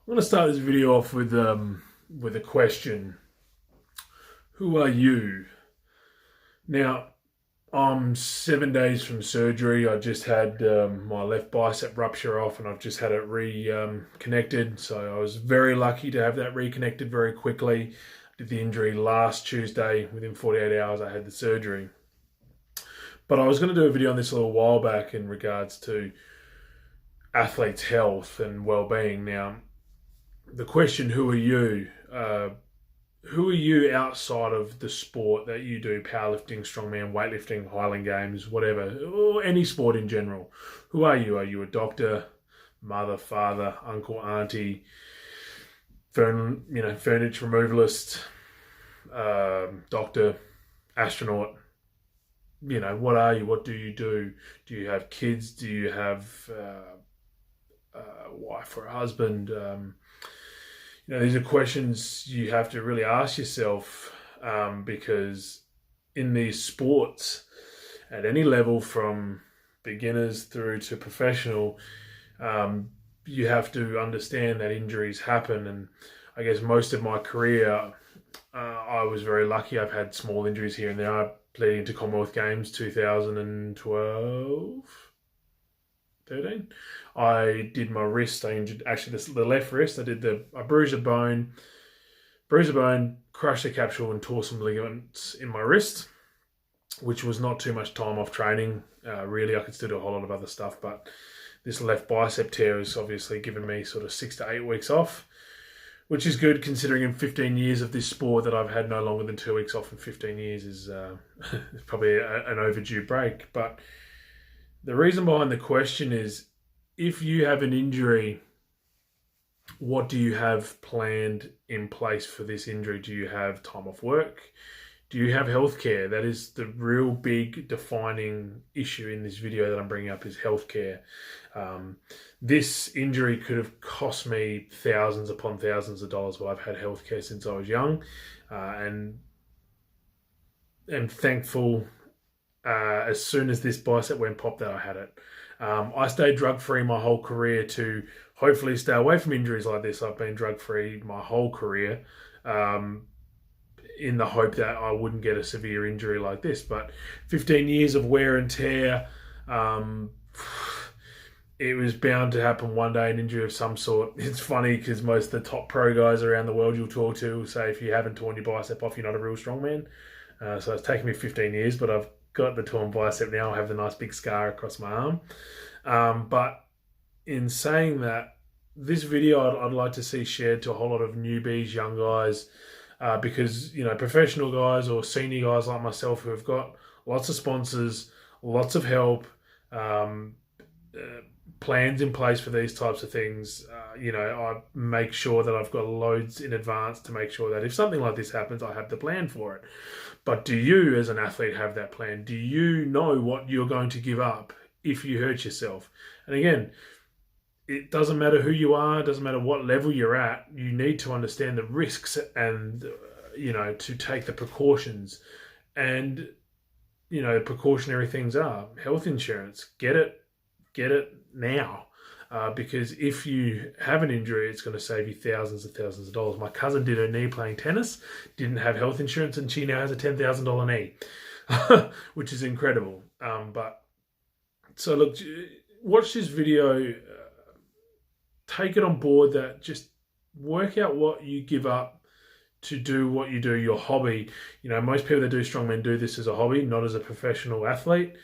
I'm going to start this video off with a question. Who are you? Now, I'm 7 days from surgery. I just had my left bicep rupture off, and I've just had it reconnected. So I was very lucky to have that reconnected very quickly. Did the injury last Tuesday. Within 48 hours, I had the surgery. But I was going to do a video on this a little while back in regards to athletes' health and well-being. Now, the question, who are you? Who are you outside of the sport that you do? Powerlifting, strongman, weightlifting, Highland Games, whatever, or any sport in general. Who are you? Are you a doctor, mother, father, uncle, auntie, furniture removalist, doctor, astronaut? What are you? What do you do? Do you have kids? Do you have a wife or a husband? These are questions you have to really ask yourself, because in these sports, at any level from beginners through to professional, you have to understand that injuries happen. And I guess most of my career, I was very lucky. I've had small injuries here and there. Leading into Commonwealth Games 2012, 13. I did my wrist. I injured actually the left wrist. I bruised a bone, crushed a capsule, and tore some ligaments in my wrist, which was not too much time off training. Really, I could still do a whole lot of other stuff, but this left bicep tear has obviously given me sort of 6 to 8 weeks off, which is good considering in 15 years of this sport that I've had no longer than 2 weeks off in 15 years is probably an overdue break. But the reason behind the question is, if you have an injury, what do you have planned in place for this injury? Do you have time off work? Do you have healthcare? That is the real big defining issue in this video that I'm bringing up, is healthcare. This injury could have cost me thousands upon thousands of dollars. Well, I've had healthcare since I was young, and am thankful as soon as this bicep went pop that I had it. I stayed drug-free my whole career to hopefully stay away from injuries like this. I've been drug-free my whole career, in the hope that I wouldn't get a severe injury like this. But 15 years of wear and tear, it was bound to happen one day, an injury of some sort. It's funny because most of the top pro guys around the world you'll talk to will say, if you haven't torn your bicep off, you're not a real strong man. So it's taken me 15 years, but I've got the torn bicep now. I have the nice big scar across my arm. But in saying that, this video I'd like to see shared to a whole lot of newbies, young guys, because professional guys or senior guys like myself who have got lots of sponsors, lots of help, plans in place for these types of things. I make sure that I've got loads in advance to make sure that if something like this happens, I have the plan for it. But do you, as an athlete, have that plan? Do you know what you're going to give up if you hurt yourself? And again, it doesn't matter who you are, it doesn't matter what level you're at, you need to understand the risks and, to take the precautions. And, precautionary things are health insurance. Get it now. Because if you have an injury, it's going to save you thousands and thousands of dollars. My cousin did her knee playing tennis, didn't have health insurance, and she now has a $10,000 knee, which is incredible. So look, watch this video, take it on board that just work out what you give up to do what you do, your hobby. Most people that do strongman do this as a hobby, not as a professional athlete.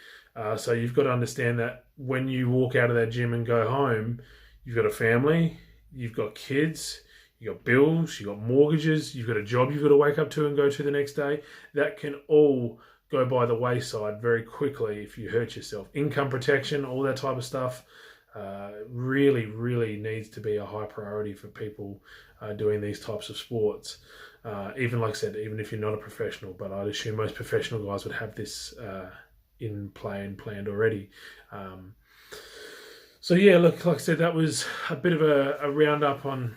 So you've got to understand that when you walk out of that gym and go home, you've got a family, you've got kids, you've got bills, you've got mortgages, you've got a job you've got to wake up to and go to the next day. That can all go by the wayside very quickly if you hurt yourself. Income protection, all that type of stuff, really, really needs to be a high priority for people doing these types of sports. Even like I said, even if you're not a professional, but I'd assume most professional guys would have this in play and planned already. So yeah, look, like I said, that was a bit of a roundup on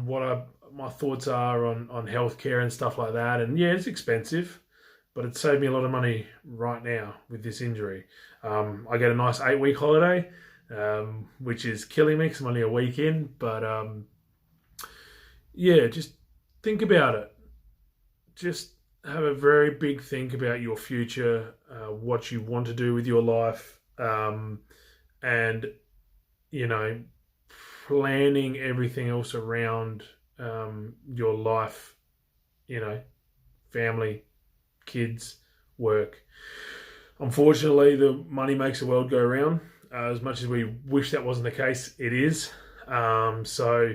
what my thoughts are on healthcare and stuff like that. And yeah, it's expensive, but it saved me a lot of money right now with this injury. I get a nice 8-week holiday, which is killing me because I'm only a week in, but yeah, just think about it. Just have a very big think about your future, what you want to do with your life, and you know, planning everything else around your life. You know, family, kids, work. Unfortunately, the money makes the world go round. As much as we wish that wasn't the case, it is. So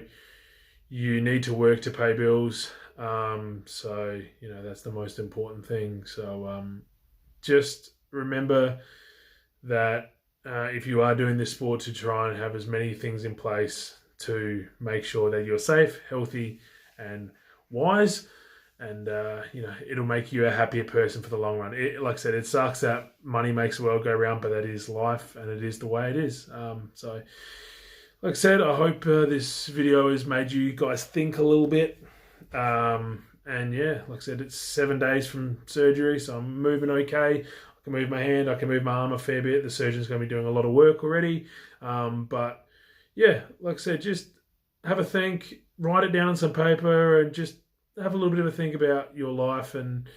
you need to work to pay bills. So that's the most important thing. So just remember that if you are doing this sport, to try and have as many things in place to make sure that you're safe, healthy, and wise. And it'll make you a happier person for the long run. Like I said, it sucks that money makes the world go round, but that is life, and it is the way it is. So like I said, I hope this video has made you guys think a little bit. And yeah, like I said, it's 7 days from surgery, so I'm moving okay. I can move my hand, I can move my arm a fair bit. The surgeon's going to be doing a lot of work already. But yeah, like I said, just have a think, write it down on some paper, and just have a little bit of a think about your life and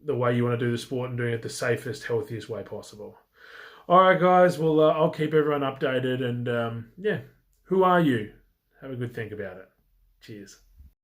the way you want to do the sport and doing it the safest, healthiest way possible. All right, guys. Well, I'll keep everyone updated. And yeah, who are you? Have a good think about it. Cheers.